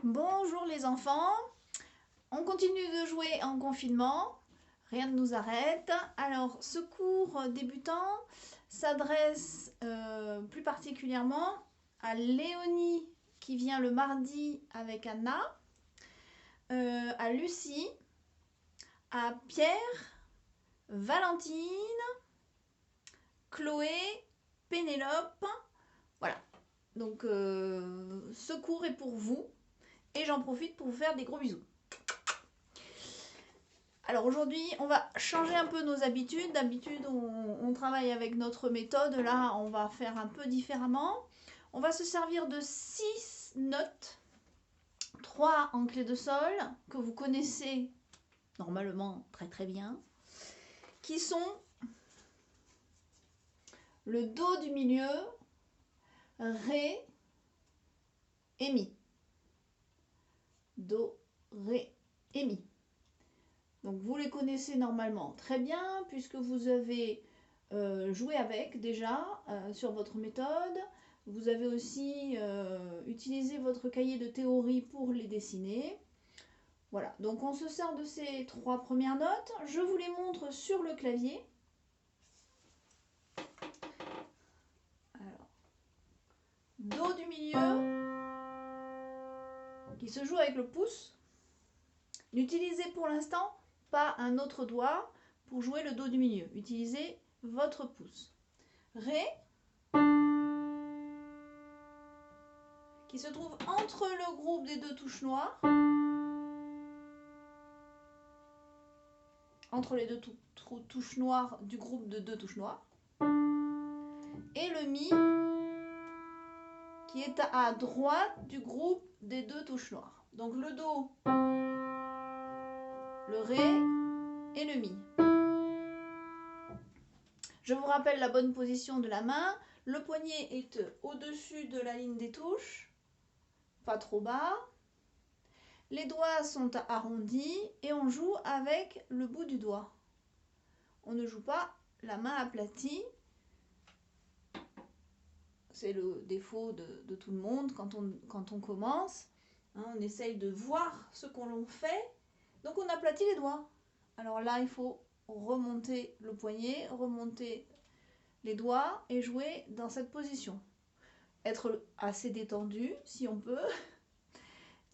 Bonjour les enfants, on continue de jouer en confinement, rien ne nous arrête. Alors ce cours débutant s'adresse plus particulièrement à Léonie qui vient le mardi avec Anna, à Lucie, à Pierre, Valentine, Chloé, Pénélope. Voilà, donc ce cours est pour vous. Et j'en profite pour vous faire des gros bisous. Alors aujourd'hui, on va changer un peu nos habitudes. D'habitude, on travaille avec notre méthode. Là, on va faire un peu différemment. On va se servir de 6 notes. 3 en clé de sol, que vous connaissez normalement très très bien. Qui sont le Do du milieu, Ré et Mi. Do, Ré et Mi. Donc vous les connaissez normalement très bien puisque vous avez joué avec déjà sur votre méthode. Vous avez aussi utilisé votre cahier de théorie pour les dessiner. Voilà, donc on se sert de ces 3 premières notes. Je vous les montre sur le clavier. Alors, Do du milieu qui se joue avec le pouce. N'utilisez pour l'instant pas un autre doigt pour jouer le Do du milieu. Utilisez votre pouce. Ré, qui se trouve entre le groupe des 2 touches noires, entre les 2 touches noires du groupe de 2 touches noires, et le Mi, qui est à droite du groupe des 2 touches noires. Donc le Do, le Ré et le Mi. Je vous rappelle la bonne position de la main. Le poignet est au-dessus de la ligne des touches, pas trop bas. Les doigts sont arrondis et on joue avec le bout du doigt. On ne joue pas la main aplatie. C'est le défaut de tout le monde quand on commence. Hein, on essaye de voir ce qu'on fait. Donc on aplatit les doigts. Alors là, il faut remonter le poignet, remonter les doigts et jouer dans cette position. Être assez détendu si on peut.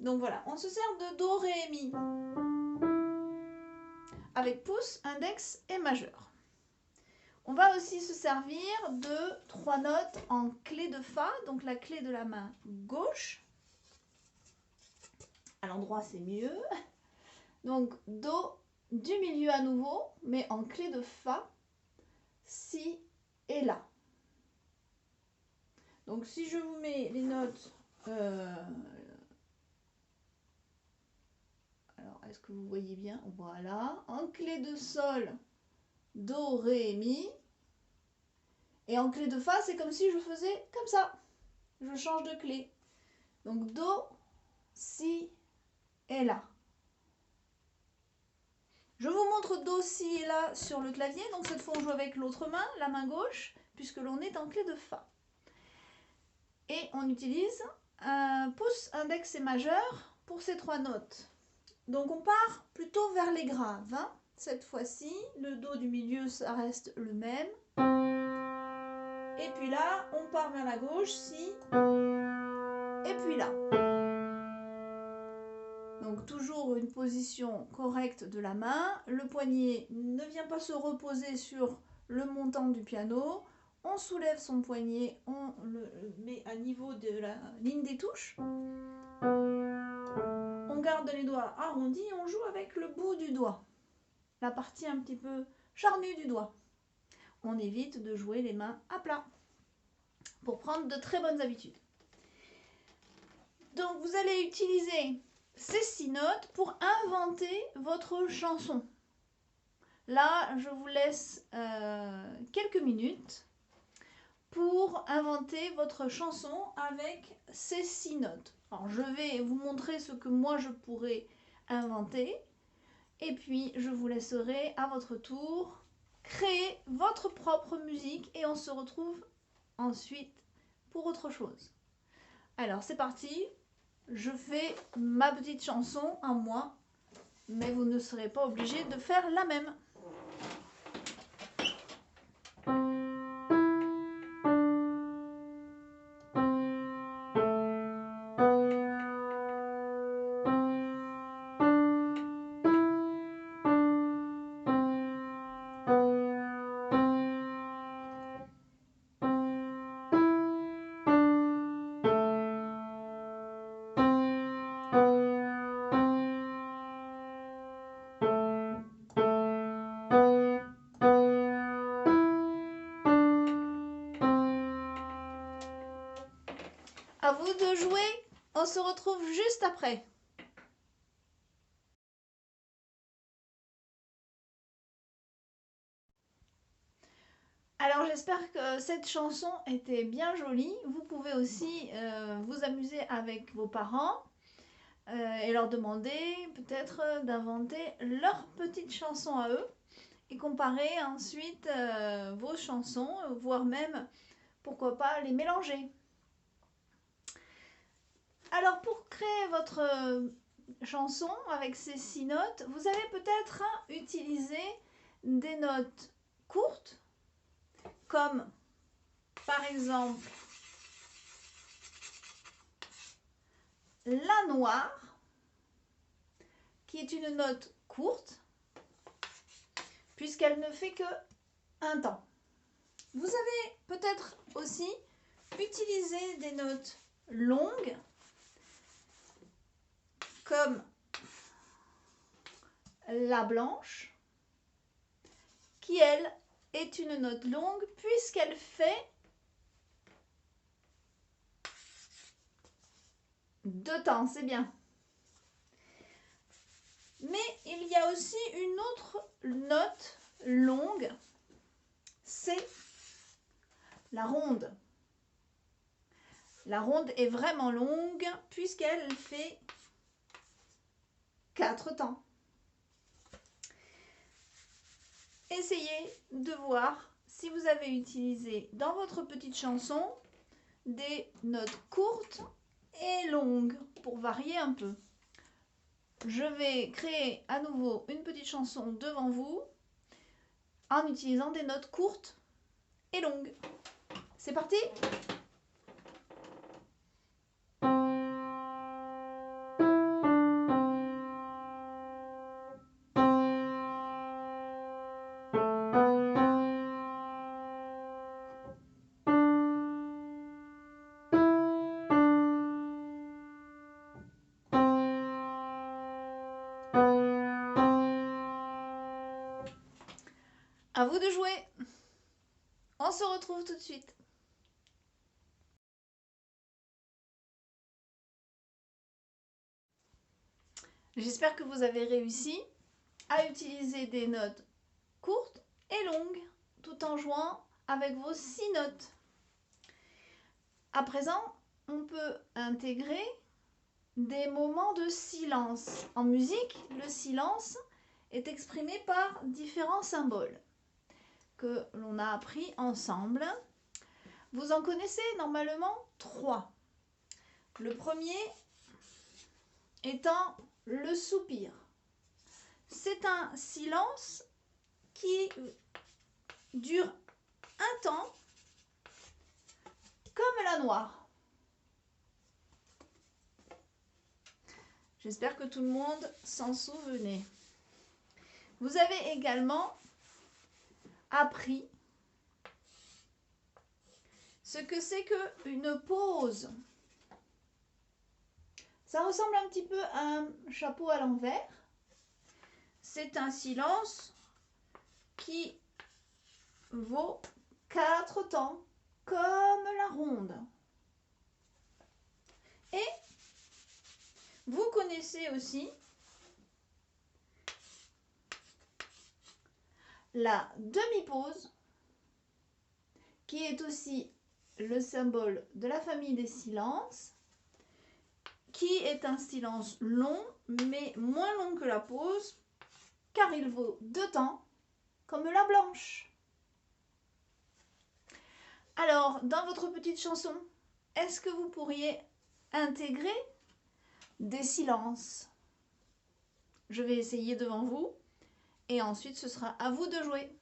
Donc voilà, on se sert de Do, Ré et Mi avec pouce, index et majeur. On va aussi se servir de 3 notes en clé de Fa, donc la clé de la main gauche. À l'endroit, c'est mieux. Donc Do du milieu à nouveau, mais en clé de Fa, Si et La. Donc si je vous mets les notes... alors, est-ce que vous voyez bien? Voilà. En clé de Sol, Do, Ré, Mi. Et en clé de Fa, c'est comme si je faisais comme ça. Je change de clé. Donc Do, Si et La. Je vous montre Do, Si et La sur le clavier. Donc cette fois, on joue avec l'autre main, la main gauche, puisque l'on est en clé de Fa. Et on utilise un pouce, index et majeur pour ces 3 notes. Donc on part plutôt vers les graves. Hein. Cette fois-ci, le Do du milieu, ça reste le même. Et puis là, on part vers la gauche, Si. Et puis là. Donc toujours une position correcte de la main. Le poignet ne vient pas se reposer sur le montant du piano. On soulève son poignet, on le met à niveau de la ligne des touches. On garde les doigts arrondis et on joue avec le bout du doigt. La partie un petit peu charnue du doigt. On évite de jouer les mains à plat pour prendre de très bonnes habitudes. Donc vous allez utiliser ces 6 notes pour inventer votre chanson. Là, je vous laisse quelques minutes pour inventer votre chanson avec ces 6 notes. Alors, je vais vous montrer ce que moi je pourrais inventer Et puis, je vous laisserai à votre tour créer votre propre musique et on se retrouve ensuite pour autre chose. Alors, c'est parti. Je fais ma petite chanson à moi, mais vous ne serez pas obligé de faire la même. À vous de jouer, on se retrouve juste après. Alors j'espère que cette chanson était bien jolie. Vous pouvez aussi vous amuser avec vos parents et leur demander peut-être d'inventer leur petite chanson à eux et comparer ensuite vos chansons, voire même pourquoi pas les mélanger. Alors pour créer votre chanson avec ces 6 notes, vous allez peut-être utiliser des notes courtes, comme par exemple la noire, qui est une note courte, puisqu'elle ne fait que un temps. Vous avez peut-être aussi utilisé des notes longues, comme la blanche, qui elle est une note longue puisqu'elle fait 2 temps, c'est bien. Mais il y a aussi une autre note longue, c'est la ronde. La ronde est vraiment longue puisqu'elle fait 4 temps. Essayez de voir si vous avez utilisé dans votre petite chanson des notes courtes et longues pour varier un peu. Je vais créer à nouveau une petite chanson devant vous en utilisant des notes courtes et longues. C'est parti! À vous de jouer. On se retrouve tout de suite. J'espère que vous avez réussi à utiliser des notes courtes et longues tout en jouant avec vos 6 notes. À présent, on peut intégrer des moments de silence. En musique, le silence est exprimé par différents symboles que l'on a appris ensemble. Vous en connaissez normalement 3. Le premier étant le soupir. C'est un silence qui dure un temps comme la noire. J'espère que tout le monde s'en souvenait. Vous avez également appris ce que c'est qu'une pause. Ça ressemble un petit peu à un chapeau à l'envers. C'est un silence qui vaut 4 temps, comme la ronde. Et vous connaissez aussi la demi-pause, qui est aussi le symbole de la famille des silences, qui est un silence long, mais moins long que la pause, car il vaut 2 temps comme la blanche. Alors, dans votre petite chanson, est-ce que vous pourriez intégrer des silences? Je vais essayer devant vous et ensuite ce sera à vous de jouer.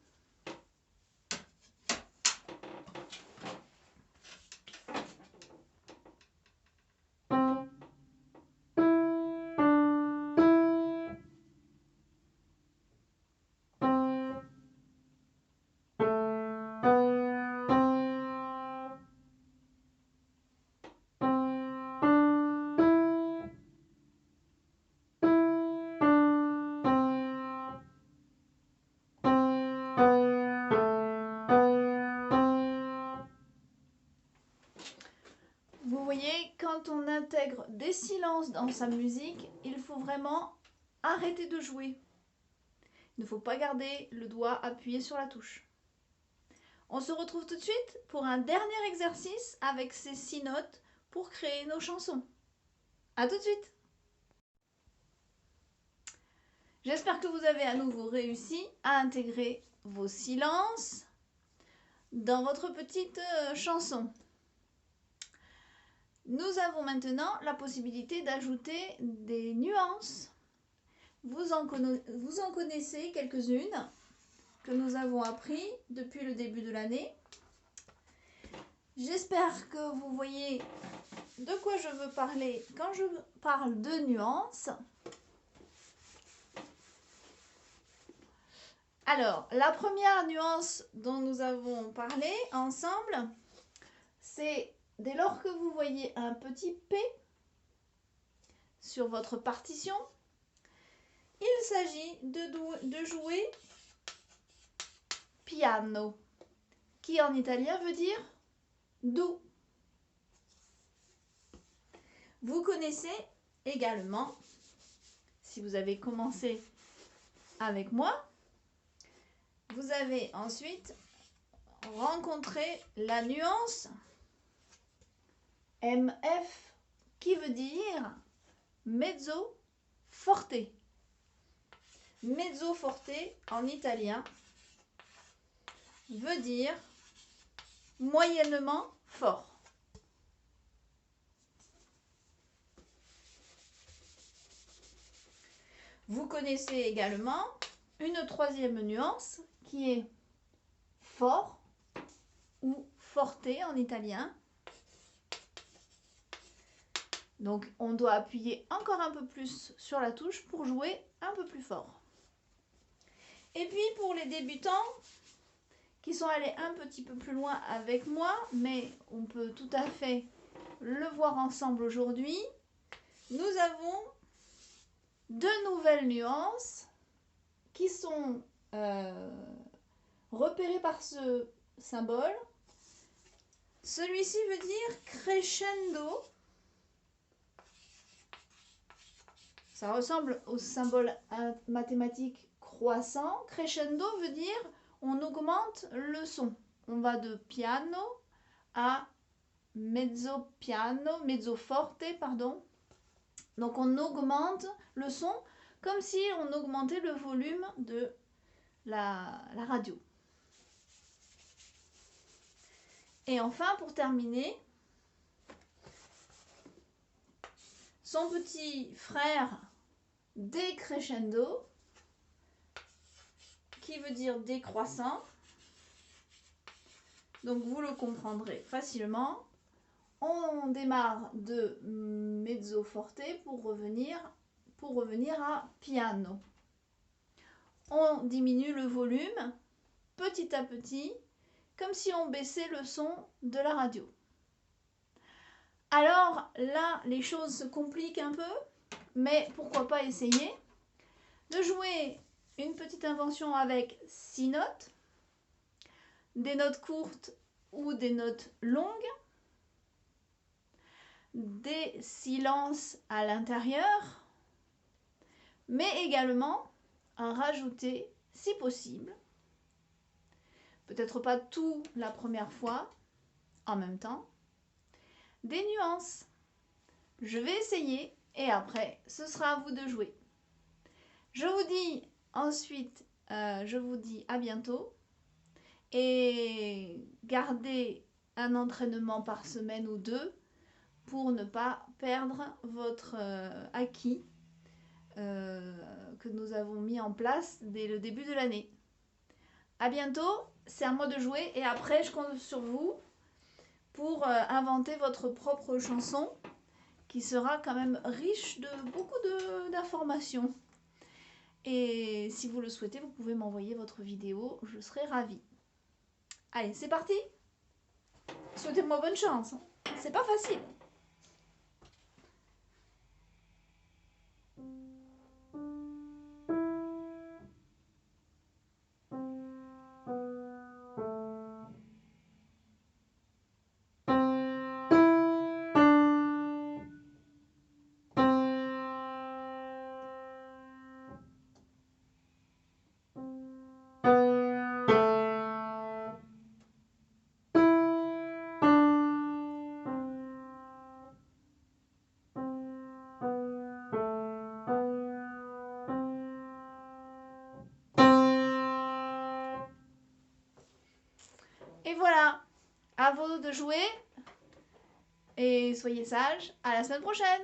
Vous voyez, quand on intègre des silences dans sa musique, il faut vraiment arrêter de jouer. Il ne faut pas garder le doigt appuyé sur la touche. On se retrouve tout de suite pour un dernier exercice avec ces 6 notes pour créer nos chansons. À tout de suite! J'espère que vous avez à nouveau réussi à intégrer vos silences dans votre petite chanson. Nous avons maintenant la possibilité d'ajouter des nuances. Vous en connaissez quelques-unes que nous avons appris depuis le début de l'année. J'espère que vous voyez de quoi je veux parler quand je parle de nuances. Alors, la première nuance dont nous avons parlé ensemble, c'est dès lors que vous voyez un petit P sur votre partition, il s'agit de jouer piano, qui en italien veut dire doux. Vous connaissez également, si vous avez commencé avec moi, vous avez ensuite rencontré la nuance MF qui veut dire mezzo forte. Mezzo forte en italien veut dire moyennement fort. Vous connaissez également une troisième nuance qui est fort ou forte en italien. Donc on doit appuyer encore un peu plus sur la touche pour jouer un peu plus fort. Et puis pour les débutants qui sont allés un petit peu plus loin avec moi, mais on peut tout à fait le voir ensemble aujourd'hui, nous avons 2 nouvelles nuances qui sont repérées par ce symbole. Celui-ci veut dire crescendo. Ça ressemble au symbole mathématique croissant. Crescendo veut dire on augmente le son. On va de piano à mezzo piano, mezzo forte, pardon. Donc on augmente le son comme si on augmentait le volume de la radio. Et enfin, pour terminer, son petit frère décrescendo, qui veut dire décroissant. Donc vous le comprendrez facilement. On démarre de mezzo forte pour revenir à piano. On diminue le volume petit à petit, comme si on baissait le son de la radio. Alors là, les choses se compliquent un peu, mais pourquoi pas essayer de jouer une petite invention avec 6 notes, des notes courtes ou des notes longues, des silences à l'intérieur, mais également en rajouter, si possible, peut-être pas tout la première fois, en même temps, des nuances. Je vais essayer et après, ce sera à vous de jouer. Je vous dis Ensuite, je vous dis à bientôt. Et gardez un entraînement par semaine ou 2 pour ne pas perdre votre acquis que nous avons mis en place dès le début de l'année. À bientôt, c'est à moi de jouer et après je compte sur vous pour inventer votre propre chanson qui sera quand même riche de beaucoup d'informations. Et si vous le souhaitez, vous pouvez m'envoyer votre vidéo, je serai ravie. Allez, c'est parti! Souhaitez-moi bonne chance, c'est pas facile. Et voilà, à vous de jouer et soyez sages, à la semaine prochaine!